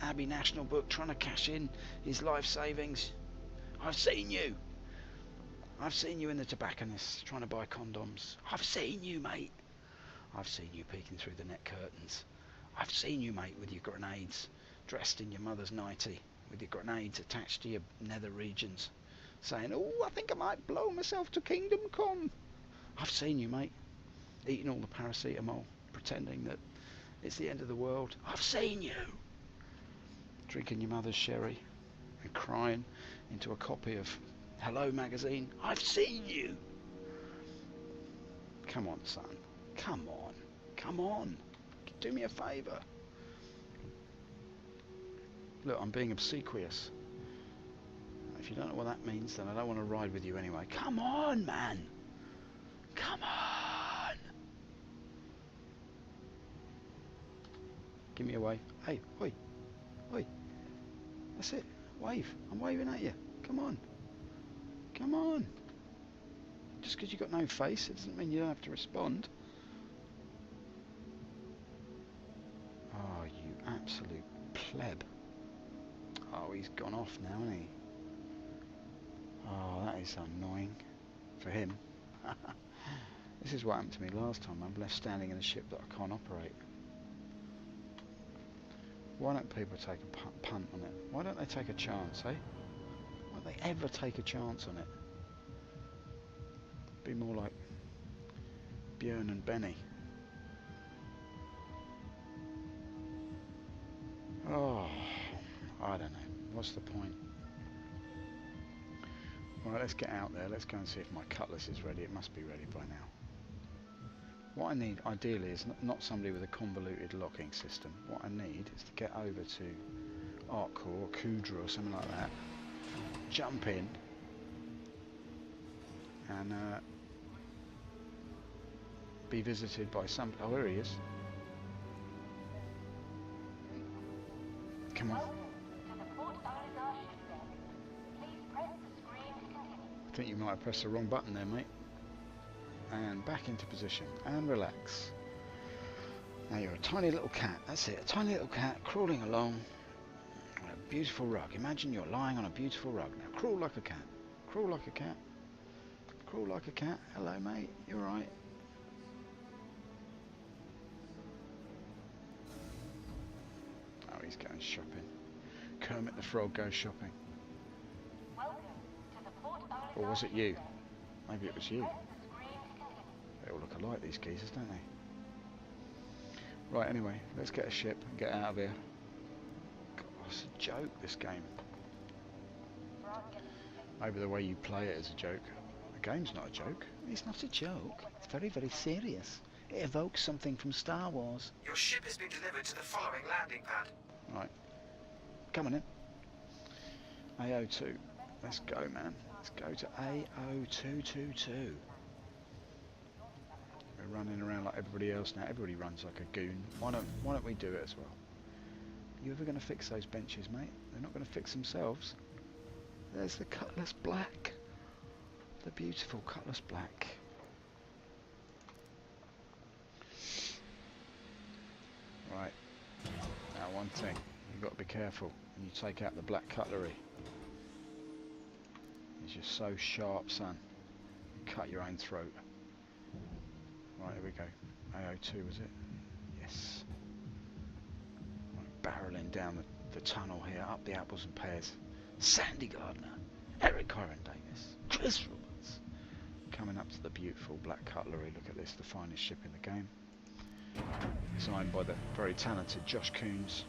Abbey National Book, trying to cash in his life savings. I've seen you. I've seen you in the tobacconist, trying to buy condoms. I've seen you, mate. I've seen you peeking through the net curtains. I've seen you, mate, with your grenades, dressed in your mother's nightie, with your grenades attached to your nether regions, saying, oh, I think I might blow myself to Kingdom Come. I've seen you, mate, eating all the paracetamol, pretending that it's the end of the world. I've seen you. Drinking your mother's sherry and crying into a copy of Hello magazine. I've seen you. Come on, son. Come on. Come on. Do me a favour. Look, I'm being obsequious. If you don't know what that means, then I don't want to ride with you anyway. Come on, man. Come on. Give me a wave. Hey, oi. Oi. That's it. Wave. I'm waving at you. Come on. Come on. Just because you've got no face, it doesn't mean you don't have to respond. Oh, you absolute pleb. Oh, he's gone off now, hasn't he? Oh, that is annoying. For him. This is what happened to me last time. I'm left standing in a ship that I can't operate. Why don't people take a punt on it? Why don't they take a chance, eh? Why don't they ever take a chance on it? Be more like Björn and Benny. Oh, I don't know. What's the point? Right, let's get out there. Let's go and see if my cutlass is ready. It must be ready by now. What I need, ideally, is not somebody with a convoluted locking system. What I need is to get over to Arkor or Kudra or something like that, jump in, and be visited by some... Oh, here he is. Come on. I think you might have pressed the wrong button there, mate. And back into position and relax. Now you're a tiny little cat. That's it, a tiny little cat crawling along on a beautiful rug. Imagine you're lying on a beautiful rug. Now crawl like a cat. Crawl like a cat. Crawl like a cat. Hello, mate. You all right? Oh, he's going shopping. Kermit the Frog goes shopping. Or was it you? Maybe it was you. They all look alike, these geezers, don't they? Right, anyway, let's get a ship and get out of here. God, it's a joke, this game. Maybe the way you play it is a joke. The game's not a joke. It's not a joke. It's very, very serious. It evokes something from Star Wars. Your ship has been delivered to the following landing pad. Right. Come on in. AO2. Let's go, man. Let's go to AO222. We're running around like everybody else now. Everybody runs like a goon. Why don't we do it as well? You ever going to fix those benches, mate? They're not going to fix themselves. There's the Cutlass Black. The beautiful Cutlass Black. Right. Now one thing. You've got to be careful when you take out the black cutlery. It's just so sharp, son. Cut your own throat. Right, here we go. AO2 was it? Yes. Right, barreling down the tunnel here, up the apples and pears. Sandy Gardner, Eric Corin Davis, Chris Roberts. Coming up to the beautiful black cutlery. Look at this, the finest ship in the game. Designed by the very talented Josh Coons,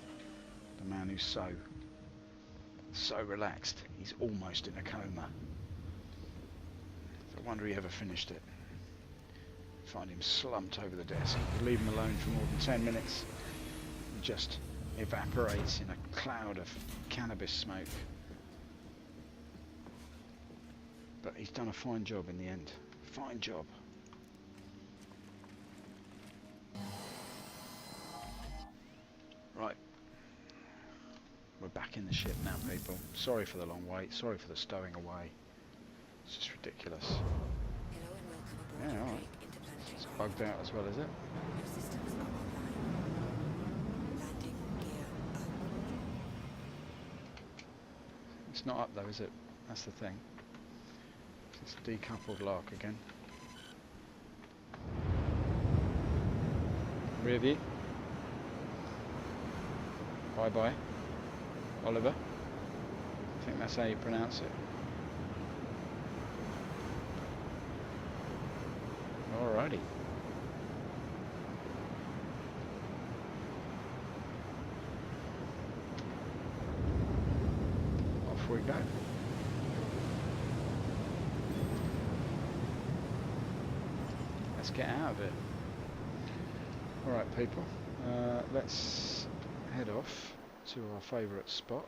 the man who's so relaxed, he's almost in a coma. I wonder he ever finished it. Find him slumped over the desk. Leave him alone for more than 10 minutes. He just evaporates in a cloud of cannabis smoke. But he's done a fine job in the end. Fine job. Right. We're back in the ship now, people. Sorry for the long wait. Sorry for the stowing away. It's just ridiculous. Hello and welcome aboard Yeah, your alright. Drake interplanetary It's cruise. bugged out as well, is it? Your systems are online. Landing gear up. It's not up though, is it? That's the thing. It's decoupled lock again. Rear view. Bye bye. Oliver. I think that's how you pronounce it. Alrighty. Off we go. Let's get out of it. Alright people, let's head off to our favourite spot.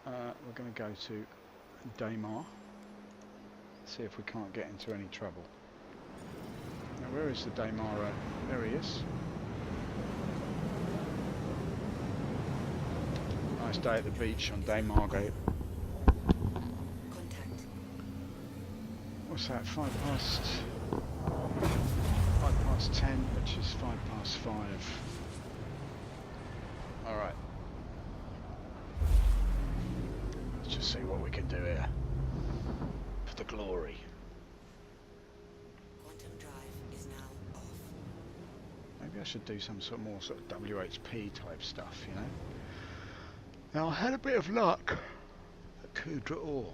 We're going to go to Daymar, see if we can't get into any trouble. Now where is the Daymar? There he is. Nice day at the beach on Daymar. Contact. What's that, 10, which is 5:05. Alright. Let's just see what we can do here. For the glory. Quantum drive is now off. Maybe I should do some more sort of WHP type stuff, you know? Now I had a bit of luck at Kudra ore.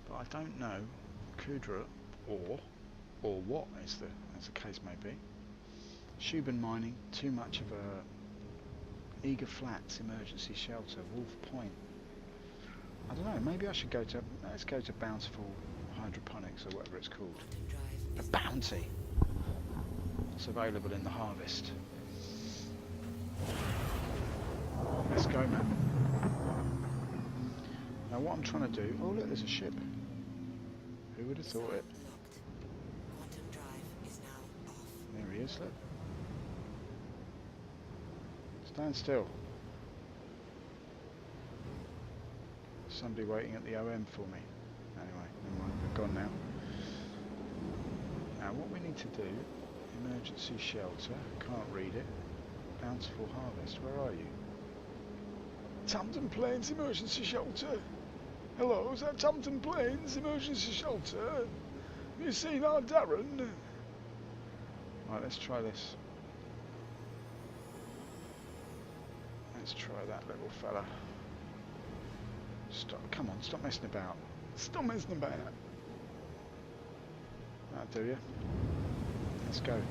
But I don't know Kudra ore, or what as the case may be. Shuban mining, too much of a Eager Flats emergency shelter, Wolf Point. I don't know, maybe I should let's go to Bountiful Hydroponics or whatever it's called. Quantum drive The is bounty. It's available in the harvest. Let's go, man. Now what I'm trying to do, oh look, there's a ship. Who would have thought it? locked. Quantum drive is now off. There he is, look. Stand still. Somebody waiting at the OM for me. Anyway, never mind, they're gone now. Now what we need to do, emergency shelter, can't read it. Bountiful harvest, where are you? Tampton Plains emergency shelter. Hello, is that Tampton Plains emergency shelter? Have you seen our Darren? Right, let's try this. Let's try that little fella. Stop, come on, stop messing about. Stop messing about. That'll do you. Let's go.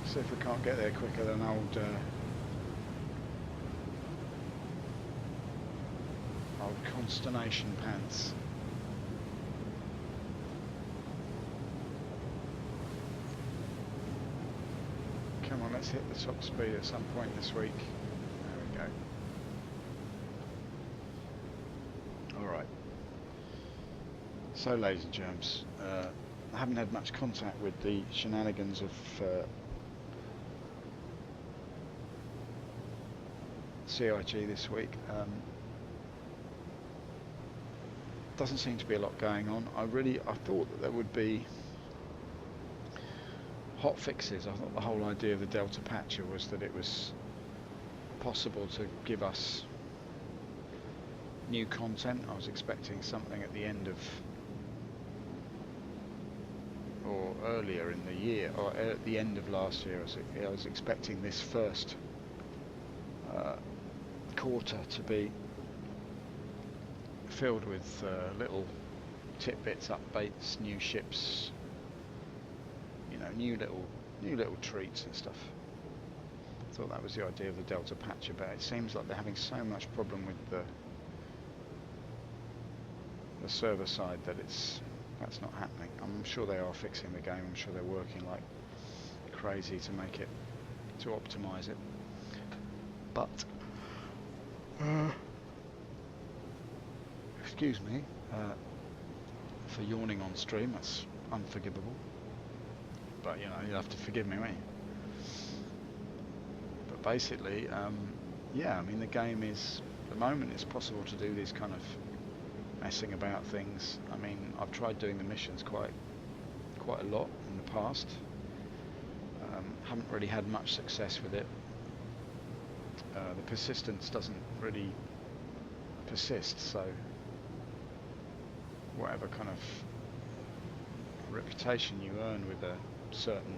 See if we can't get there quicker than old Consternation Pants. Come on, let's hit the top speed at some point this week. There we go. Alright. So, ladies and germs, I haven't had much contact with the shenanigans of CIG this week. Doesn't seem to be a lot going on. I thought that there would be hot fixes. I thought the whole idea of the Delta Patcher was that it was possible to give us new content. I was expecting something at the end of, or earlier in the year, or at the end of last year. I was expecting this first quarter to be filled with little tidbits, updates, new ships, you know, new little treats and stuff. I thought that was the idea of the Delta Patcher, but it seems like they're having so much problem with the server side that that's not happening. I'm sure they are fixing the game. I'm sure they're working like crazy to make it, to optimize it. But excuse me for yawning on stream. That's unforgivable. But you know, you'll have to forgive me, won't you? But basically, yeah, I mean the game is At the moment it's possible to do these kind of messing about things. I mean, I've tried doing the missions quite a lot in the past. Haven't really had much success with it. The persistence doesn't really persist, so whatever kind of reputation you earn with a certain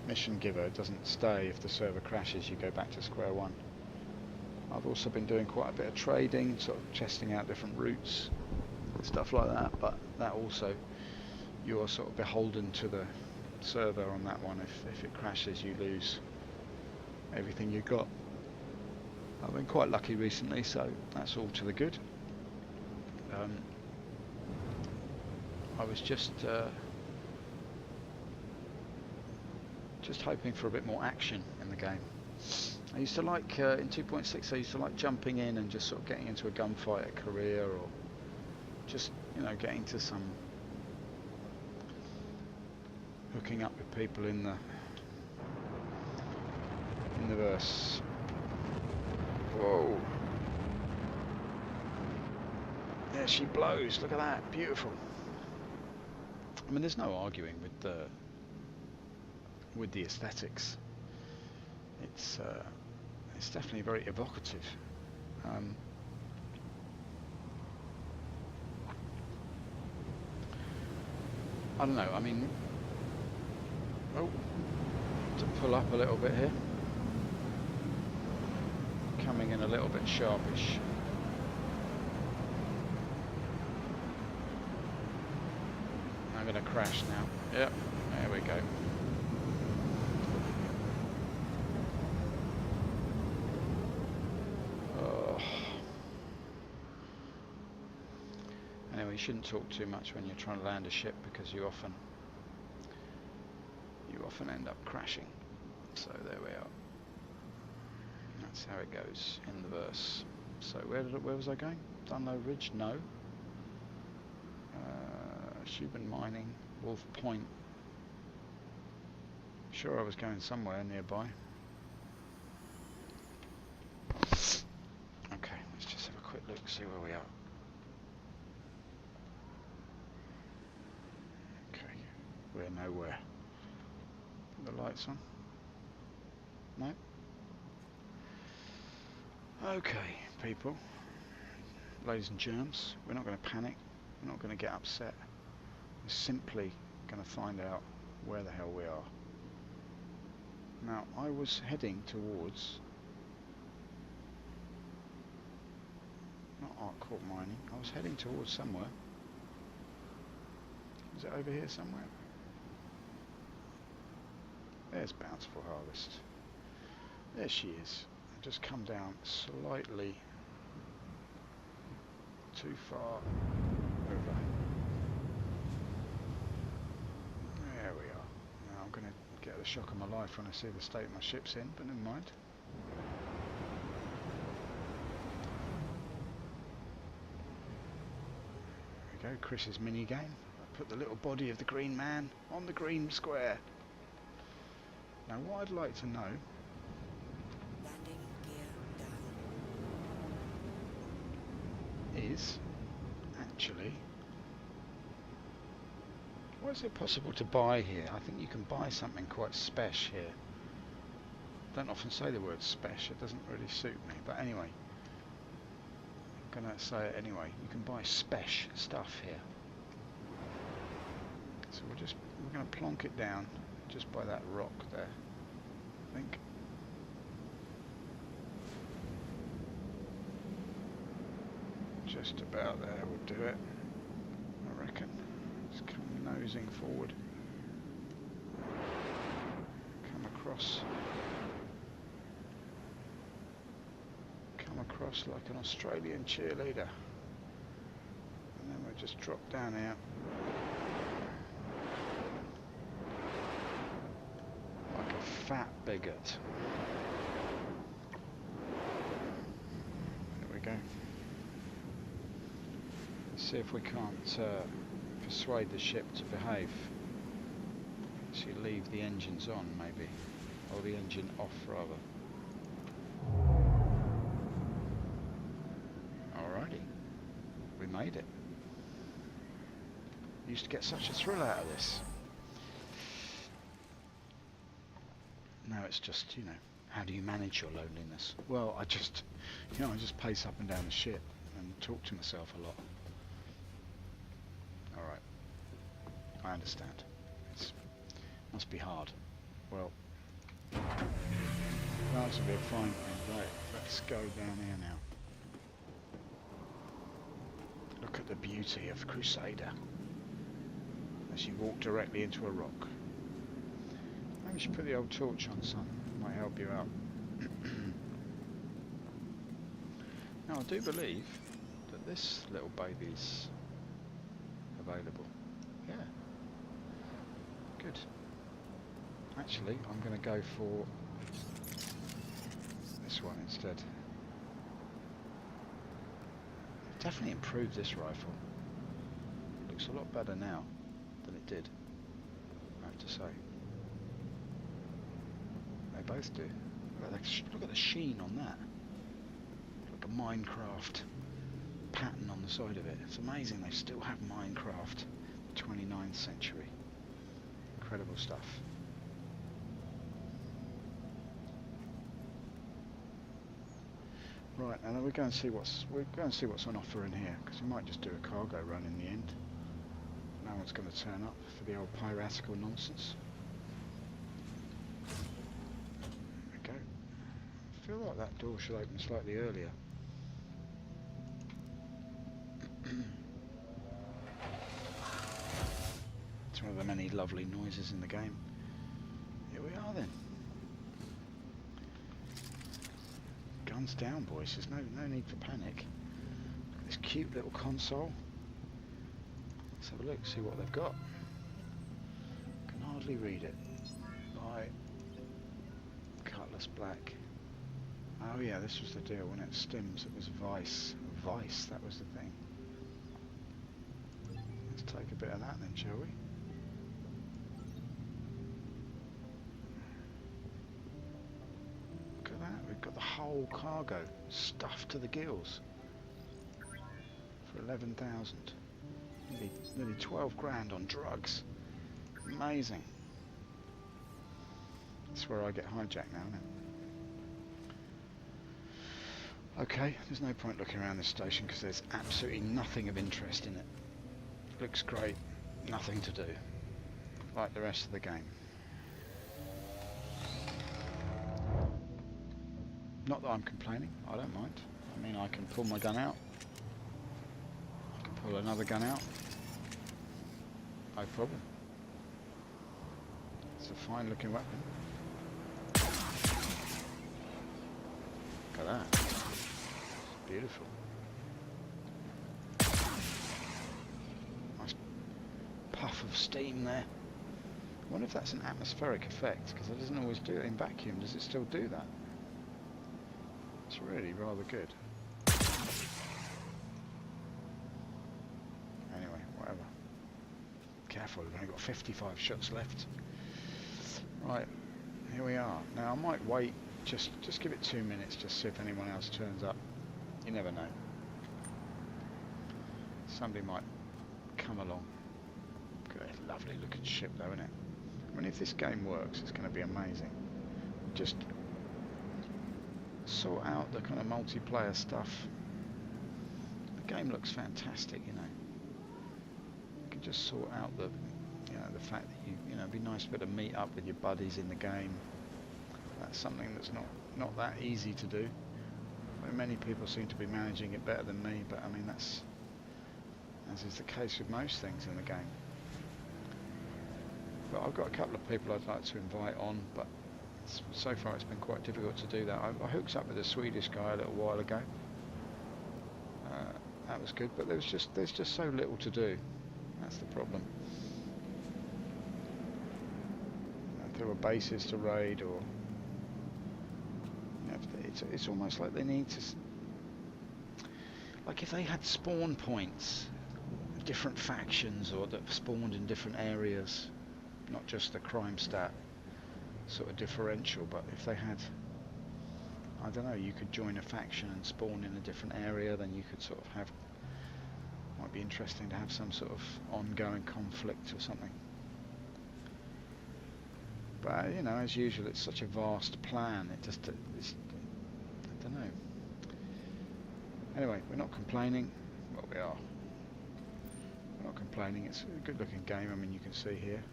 mission giver doesn't stay. If the server crashes, you go back to square one. I've also been doing quite a bit of trading, sort of testing out different routes and stuff like that, but that also, you're sort of beholden to the server on that one. If it crashes, you lose everything you got. I've been quite lucky recently, so that's all to the good. I was just hoping for a bit more action in the game. I used to like, in 2.6, I used to like jumping in and just sort of getting into a gunfight at Korea, or just, you know, getting to some, hooking up with people in the verse. Whoa. There she blows, look at that, beautiful. I mean, there's no arguing with the aesthetics. It's definitely very evocative. I don't know, I mean, to pull up a little bit here, coming in a little bit sharpish. I'm going to crash now. Yep, there we go. Oh. Anyway, you shouldn't talk too much when you're trying to land a ship, because you often end up crashing. So there we are. That's how it goes in the verse. So where was I going? Dunlow Ridge? No. Shubin Mining, Wolf Point. Sure, I was going somewhere nearby. Okay, let's just have a quick look, see where we are. Okay, we're nowhere. Put the lights on. No? Okay, people. Ladies and germs, we're not going to panic. We're not going to get upset. We're simply going to find out where the hell we are. Now, I was heading towards, not Artcourt Mining, I was heading towards somewhere. Is it over here somewhere? There's Bountiful Harvest. There she is. I've just come down slightly too far over. There we are. Now I'm going to get the shock of my life when I see the state my ship's in, but never mind. There we go, Chris's mini game. I put the little body of the green man on the green square. Now what I'd like to know Landing gear down. is actually, what is it possible to buy here? I think you can buy something quite special here. Don't often say the word special, it doesn't really suit me, but anyway, I'm gonna say it anyway. You can buy special stuff here. So we're gonna plonk it down just by that rock there, I think. Just about there would do it, I reckon. Just come nosing forward. Come across like an Australian cheerleader. And then we'll just drop down here. Like a fat bigot. There we go. Let's see if we can't persuade the ship to behave. So you leave the engines on, maybe. Or the engine off, rather. made it. Used to get such a thrill out of this. Now it's just, you know, how do you manage your loneliness? Well, I just pace up and down the ship and talk to myself a lot. Alright. I understand. It must be hard. Well, that's a bit fine. Right, let's go down here now. Look at the beauty of Crusader as you walk directly into a rock. Maybe you should put the old torch on, son. Might help you out. Now, I do believe that this little baby's available. Yeah. Good. Actually, I'm going to go for this one instead. Definitely improved this rifle. Looks a lot better now than it did, I have to say. They both do. Look at the sheen on that. Like a Minecraft pattern on the side of it. It's amazing they still have Minecraft, 29th century. Incredible stuff. Right, and then we're going to see what's on offer in here, because we might just do a cargo run in the end. No one's going to turn up for the old piratical nonsense. There we go. I feel like that door should open slightly earlier. It's one of the many lovely noises in the game. Here we are then. Guns down, boys. There's no need for panic. Look at this cute little console. Let's have a look, see what they've got. Can hardly read it. Light. Cutlass black. Oh yeah, this was the deal. When it stims, it was vice. Vice, that was the thing. Let's take a bit of that then, shall we? Look at that. We've got the whole cargo stuffed to the gills for 11,000. Nearly 12 grand on drugs. Amazing. That's where I get hijacked now, isn't it? Okay, there's no point looking around this station because there's absolutely nothing of interest in it. Looks great, nothing to do. Like the rest of the game. Not that I'm complaining, I don't mind. I mean, I can pull my gun out. I can pull another gun out. No problem. It's a fine looking weapon. Look at that. It's beautiful. Nice puff of steam there. I wonder if that's an atmospheric effect, because it doesn't always do it in vacuum. Does it still do that? It's really rather good. Anyway, whatever. Careful, we've only got 55 shots left. Right, here we are. Now I might wait, just give it 2 minutes, just see if anyone else turns up. You never know. Somebody might come along. Good, lovely looking ship though, isn't it? I mean, if this game works, it's going to be amazing. Just sort out the kind of multiplayer stuff. The game looks fantastic, you know. You can just sort out the, you know, the fact that you know, it'd be nice to be able to meet up with your buddies in the game. That's something that's not that easy to do. I mean, many people seem to be managing it better than me, but I mean, that's, as is the case with most things in the game. But I've got a couple of people I'd like to invite on, but so far it's been quite difficult to do that. I hooked up with a Swedish guy a little while ago. That was good, but there's just so little to do. That's the problem. If there were bases to raid, or you know, it's almost like they need to, like if they had spawn points, different factions, or that spawned in different areas, not just the crime stat sort of differential, but if they had, I don't know, you could join a faction and spawn in a different area, then you could sort of have Might be interesting to have some sort of ongoing conflict or something. But you know, as usual, it's such a vast plan. It's I don't know. Anyway, we're not complaining. Well, we are. We're not complaining. It's a good-looking game. I mean, you can see here.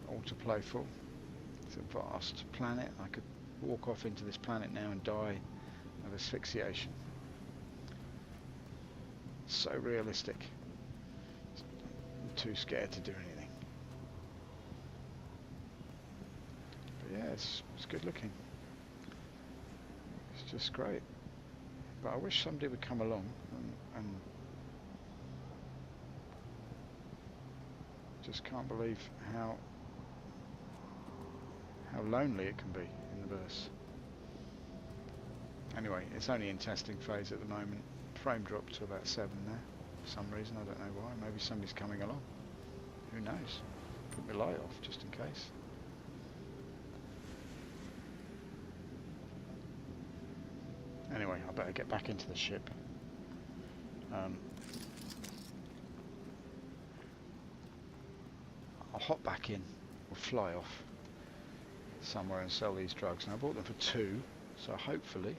All to play for. It's a vast planet. I could walk off into this planet now and die of asphyxiation. So realistic. I'm too scared to do anything. But yeah, it's good looking. It's just great. But I wish somebody would come along and just can't believe how lonely it can be in the verse. Anyway, it's only in testing phase at the moment. Frame dropped to about 7 there for some reason. I don't know why. Maybe somebody's coming along. Who knows? Put my light off just in case. Anyway, I better get back into the ship. I'll hop back in or fly off somewhere and sell these drugs. And I bought them for 2, so hopefully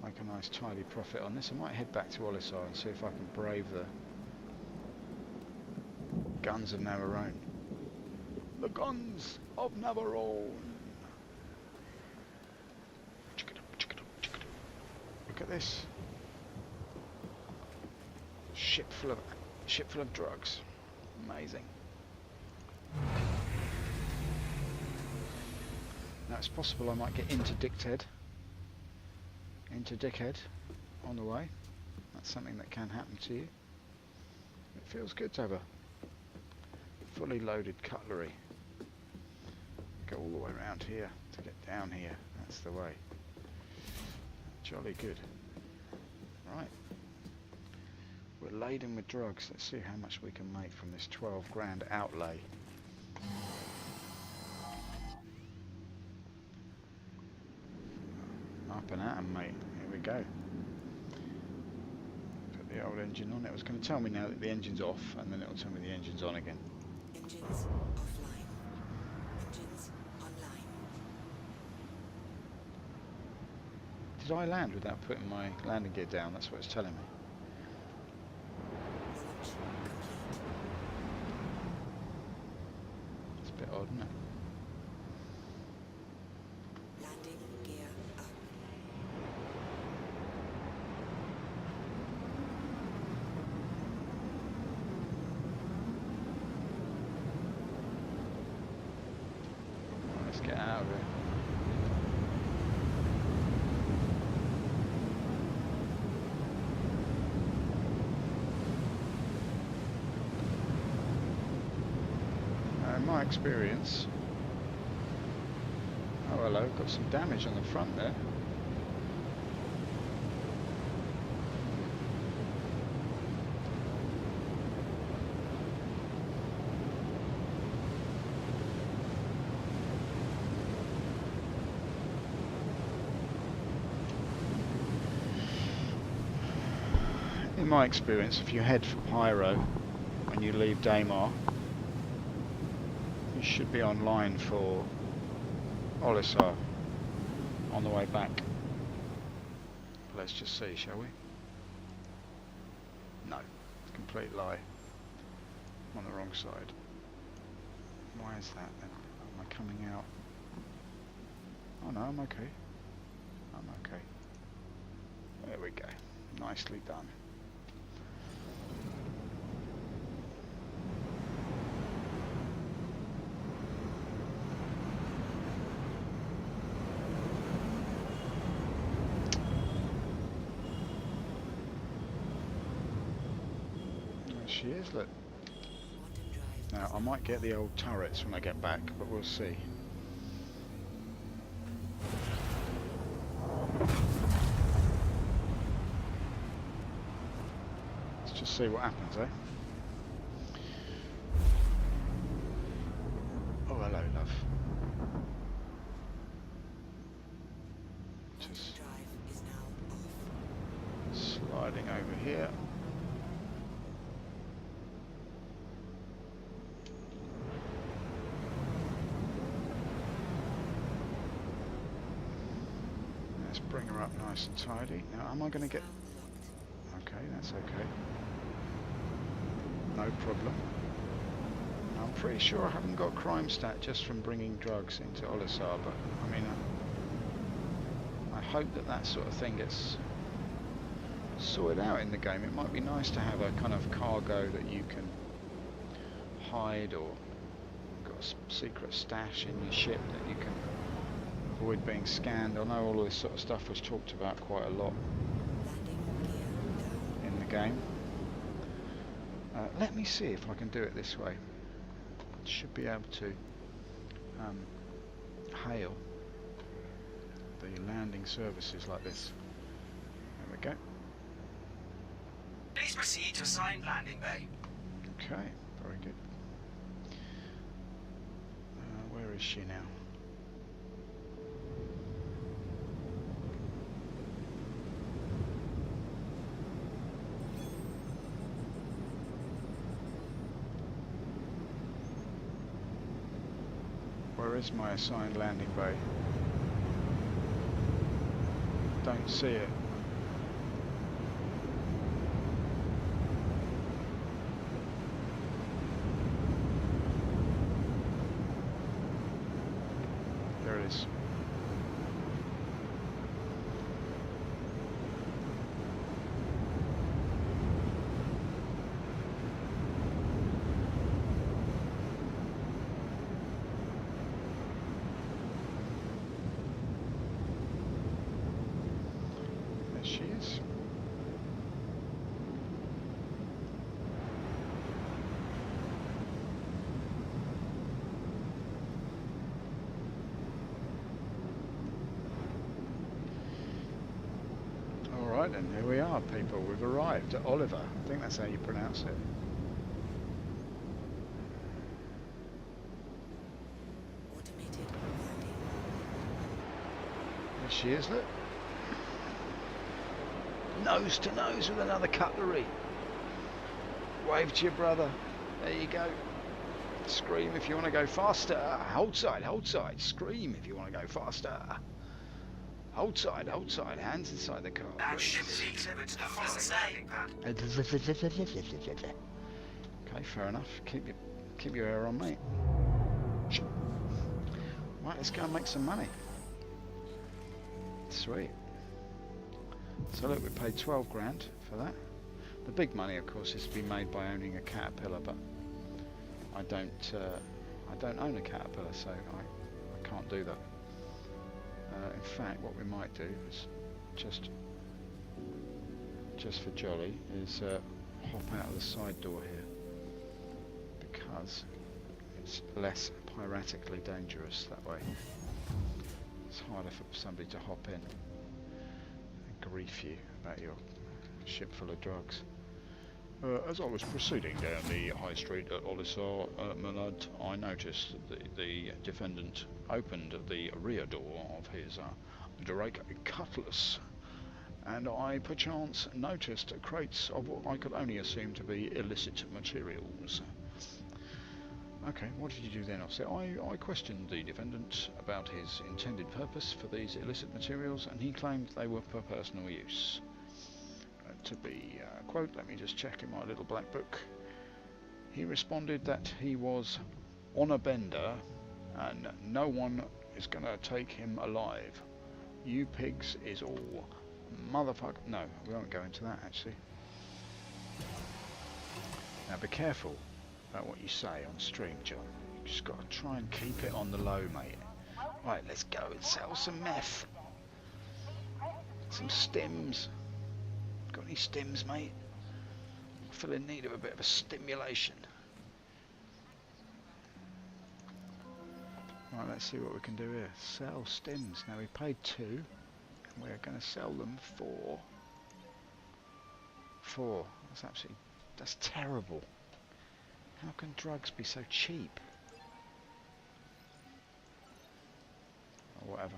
make a nice tidy profit on this. I might head back to Olisar and see if I can brave the guns of Navarone. The guns of Navarone. Look at this. Ship full of drugs. Amazing. Now it's possible I might get into Dickhead on the way. That's something that can happen to you. It feels good to have a fully loaded cutlery. Go all the way around here to get down here. That's the way. Jolly good. Right. We're laden with drugs. Let's see how much we can make from this 12 grand outlay. Up and at 'em, mate. Here we go. Put the old engine on. It was going to tell me now that the engine's off, and then it will tell me the engine's on again. Engines offline. Engines online. Did I land without putting my landing gear down? That's what it's telling me. Launch complete. It's a bit odd, isn't it? Landing gear up. Let's get out of here. In my experience, oh hello, got some damage on the front there. In my experience, if you head for Pyro when you leave Daymar, you should be online for Olisar on the way back. Let's just see, shall we? No, it's a complete lie. I'm on the wrong side. Why is that then? Am I coming out? Oh no, I'm okay. I'm okay. There we go. Nicely done. She is, look. Quantum drive. Now, I might get the old turrets when I get back, but we'll see. Let's just see what happens, eh? Oh, hello, love. Just Drive is now off. sliding over here. Let's bring her up nice and tidy. Now, am I going to get... Okay, that's okay. No problem. I'm pretty sure I haven't got crime stat just from bringing drugs into Olisar, but I mean, I hope that that sort of thing gets sorted out in the game. It might be nice to have a kind of cargo that you can hide, or got a secret stash in your ship that you can avoid being scanned. I know all of this sort of stuff was talked about quite a lot in the game. Let me see if I can do it this way. Should be able to hail the landing services like this. There we go. Please proceed to assigned landing bay. Okay, very good. Where is she now? Where is my assigned landing bay? Don't see it. There it is. She is. Alright then, here we are people, we've arrived at Oliver. I think that's how you pronounce it. Automated landing. There she is, look. Nose to nose with another cutlery. Wave to your brother. There you go. Scream if you want to go faster. Hold side, hold side. Scream if you want to go faster. Hold side, hands inside the car. That ship is exhibit to the following landing pad. Okay, fair enough. Keep your air on, mate. Right, let's go and make some money. Sweet. So look, we paid 12 grand for that. The big money, of course, is to be made by owning a caterpillar, but I don't own a caterpillar, so I can't do that. In fact, what we might do is just for jolly is hop out of the side door here, because it's less piratically dangerous that way. It's harder for somebody to hop in and grief you about your ship full of drugs. As I was proceeding down the high street at Olisar, Malad, I noticed that the defendant opened the rear door of his Drake Cutlass, and I perchance noticed crates of what I could only assume to be illicit materials. Okay, what did you do then, officer? I questioned the defendant about his intended purpose for these illicit materials, and he claimed they were for personal use. To be, quote, let me just check in my little black book. He responded that he was on a bender and no one is gonna take him alive. You pigs is all motherfucker. No, we won't go into that actually. Now be careful about what you say on stream, John. You just gotta try and keep it on the low, mate. Right, let's go and sell some meth. Some stims. Got any stims, mate? I feel in need of a bit of a stimulation. Right, let's see what we can do here. Sell stims. Now we paid 2, and we're going to sell them for 4. That's terrible. How can drugs be so cheap? Or whatever.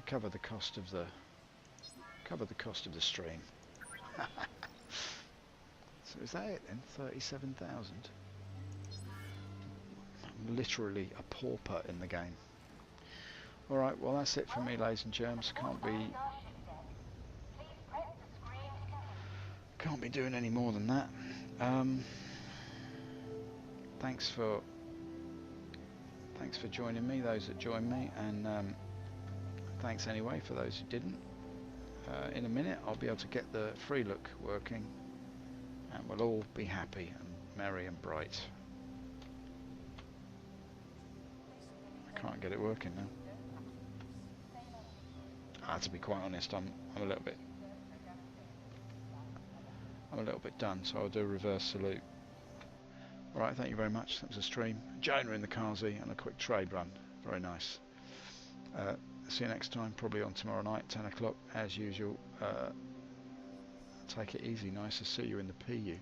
Cover the cost of the stream. So is that it then? 37,000. I'm literally a pauper in the game. Alright, well that's it for me, ladies and germs. Can't be doing any more than that. Thanks for joining me, those that joined me, and thanks anyway for those who didn't. In a minute I'll be able to get the free look working, and we'll all be happy and merry and bright. I can't get it working now. To be quite honest, I'm a little bit done, so I'll do a reverse salute. Alright, thank you very much. That was a stream. Jonah in the Khazi and a quick trade run. Very nice. See you next time, probably on tomorrow night, 10 o'clock, as usual. Take it easy. Nice to see you in the PU.